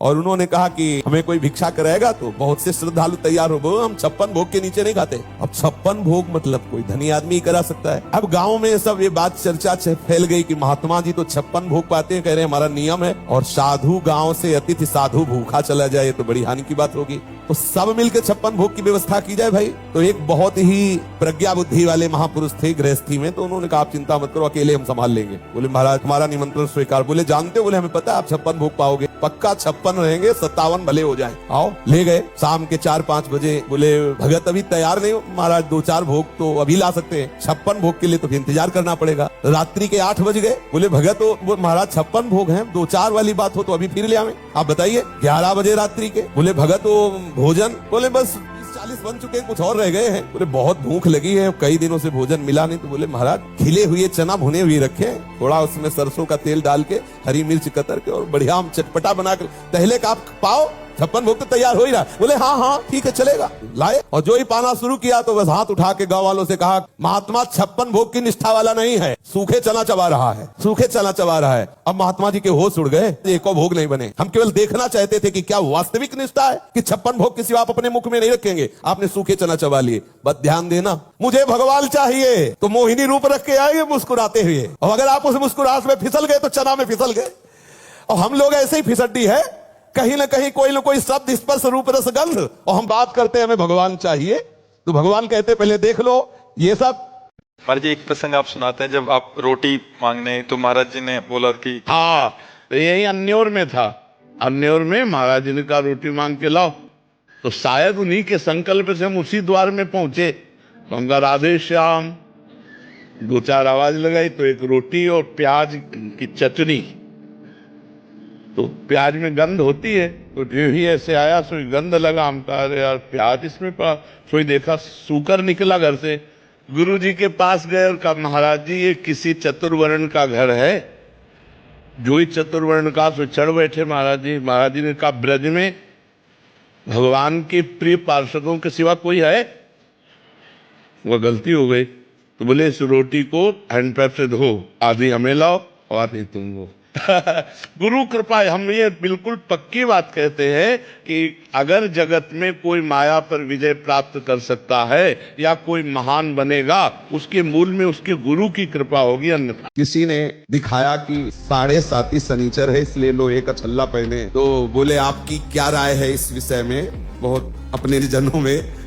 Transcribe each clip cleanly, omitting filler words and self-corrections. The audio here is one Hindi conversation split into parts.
और उन्होंने कहा कि हमें कोई भिक्षा कराएगा, तो बहुत से श्रद्धालु तैयार हो गए, हम 56 भोग के नीचे नहीं खाते। अब 56 भोग मतलब कोई धनी आदमी ही करा सकता है। अब गांव में सब ये बात चर्चा फैल गई कि महात्मा जी तो 56 भोग पाते हैं, कह रहे हैं हमारा नियम है, और साधु गांव से अतिथि साधु भूखा चला जाए तो बड़ी हानि की बात होगी। तो सब मिलकर 56 भोग की व्यवस्था की जाए भाई। तो एक बहुत ही प्रज्ञा बुद्धि वाले महापुरुष थे गृहस्थी में, तो उन्होंने कहा आप चिंता मत करो, अकेले हम संभाल लेंगे। बोले महाराज हमारा निमंत्रण स्वीकार। बोले जानते हो? बोले हमें पता है आप 56 भोग पाओगे, पक्का 56 रहेंगे, 57 भले हो जाए। आओ, ले गए। शाम के 4-5 बजे बोले भगत अभी तैयार नहीं हो महाराज, 2-4 भोग तो अभी ला सकते हैं, 56 भोग के लिए तो फिर इंतजार करना पड़ेगा। रात्रि के 8 बज गए। बोले भगत तो महाराज 56 भोग हैं, 2-4 वाली बात हो तो अभी फिर ले आवे, आप बताइए। 11 बजे रात्रि के। बोले भगत तो भोजन? बोले बस 40 बन चुके हैं, कुछ और रह गए हैं। बोले बहुत भूख लगी है, कई दिनों से भोजन मिला नहीं। तो बोले महाराज खिले हुए चना भुने हुए रखे, थोड़ा उसमें सरसों का तेल डाल के, हरी मिर्च कतर के और बढ़िया हम चटपटा बनाकर पहले का आप पाओ, 56 भोग तो तैयार हो ही रहा। बोले हाँ हाँ ठीक है चलेगा। लाए और जो ही पाना शुरू किया तो बस हाथ उठा के गांव वालों से कहा महात्मा 56 भोग की निष्ठा वाला नहीं है, सूखे चना चबा रहा है, सूखे चना चबा रहा है। अब महात्मा जी के होश उड़ गए, एक और भोग नहीं बने। हम केवल देखना चाहते थे कि क्या वास्तविक निष्ठा है कि 56 भोग किसी आप अपने मुख में नहीं रखेंगे, आपने सूखे चना चबा लिए। बस ध्यान देना, मुझे भगवान चाहिए तो मोहिनी रूप रख के आएंगे मुस्कुराते हुए, और अगर आप उस मुस्कुराहट में फिसल गए तो चना में फिसल गए। और हम लोग ऐसे ही फिसड्डी है, कहीं ना कहीं कोई ना कोई शब्द स्पर्श रूप रस गंध, और हम बात करते हैं हमें भगवान चाहिए, तो भगवान कहते पहले देख लो ये सब। महाराज जी एक प्रसंग आप सुनाते हैं, जब आप रोटी मांगने तो महाराज जी ने बोला कि हाँ, तो यही अन्योर में था। अन्योर में महाराज जी ने कहा रोटी मांग के लाओ, तो शायद उन्हीं के संकल्प से हम उसी द्वार में पहुंचे। तो हम कहा राधे श्याम, 2-4 आवाज लगाई तो एक रोटी और प्याज की चटनी। तो प्याज में गंध होती है, तो जो ही ऐसे आया सोई गंध लगा। हम कहा अरे यार प्याज इसमें पड़ा, सोई देखा सूकर निकला घर से। गुरु जी के पास गए और कहा महाराज जी ये किसी चतुर्वर्ण का घर है। जो ही चतुर्वर्ण का सो चढ़ बैठे महाराज जी। महाराज जी ने कहा ब्रज में भगवान के प्रिय पार्षदों के सिवा कोई है? वह गलती हो गई। तो बोले इस रोटी को हैंडपैप से धो, आधी हमें लाओ और आधी तुम हो। गुरु कृपा। हम ये बिल्कुल पक्की बात कहते हैं कि अगर जगत में कोई माया पर विजय प्राप्त कर सकता है या कोई महान बनेगा, उसके मूल में उसके गुरु की कृपा होगी, अन्यथा। किसी ने दिखाया कि 7.5 शनिचर है इसलिए लोहे का छल्ला पहने, तो बोले आपकी क्या राय है इस विषय में, बहुत अपने जनों में।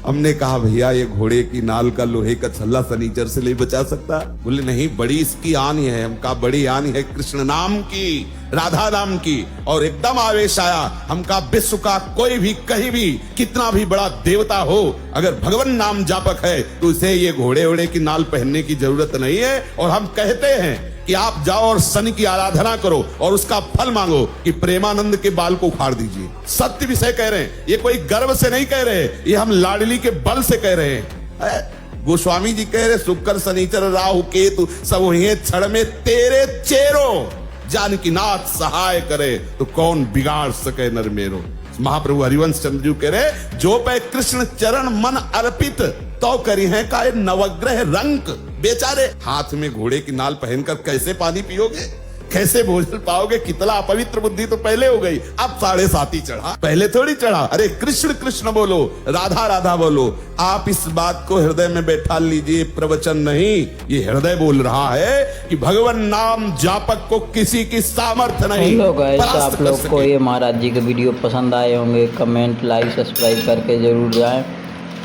हमने कहा भैया ये घोड़े की नाल का लोहे का छल्ला शनिचर से नहीं बचा सकता। बोले नहीं बड़ी इसकी आनी है। हम कहा बड़ी आनी है कृष्ण नाम की, राधा नाम की। और एकदम आवेश आया। हम कहा विश्व का कोई भी कहीं भी कितना भी बड़ा देवता हो, अगर भगवान नाम जापक है तो उसे ये घोड़े वोड़े की नाल पहनने की जरूरत नहीं है। और हम कहते हैं कि आप जाओ और शनि की आराधना करो और उसका फल मांगो कि प्रेमानंद के बाल को उखाड़ दीजिए। सत्य विषय कह रहे हैं, ये कोई गर्व से नहीं कह रहे, ये हम लाडली के बल से कह रहे हैं। गोस्वामी जी कह रहे शुक्र शनिचर राहु केतु सब वही क्षण में तेरे चेरो, जानकी नाथ सहाय करे तो कौन बिगाड़ सके नर मेरो। महाप्रभु हरिवंश चंद्र जी कह रहे जो पे कृष्ण चरण मन अर्पित तो करी है का नवग्रह रंक। बेचारे हाथ में घोड़े की नाल पहनकर कैसे पानी पियोगे, कैसे भोजन पाओगे, कितना अपवित्र बुद्धि तो पहले हो गई। अब 7.5 चढ़ा, पहले थोड़ी चढ़ा। अरे कृष्ण कृष्ण बोलो, राधा राधा बोलो। आप इस बात को हृदय में बैठा लीजिए, प्रवचन नहीं, ये हृदय बोल रहा है कि भगवान नाम जापक को किसी की सामर्थ्य नहीं। आप लोग को ये महाराज जी के वीडियो पसंद आए होंगे, कमेंट लाइक सब्सक्राइब करके जरूर जाएं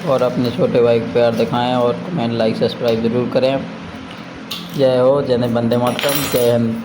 और अपने छोटे भाई को प्यार दिखाएं और कमेंट लाइक सब्सक्राइब जरूर करें। जय हो, जय वंदे मातरम, जय हिंद।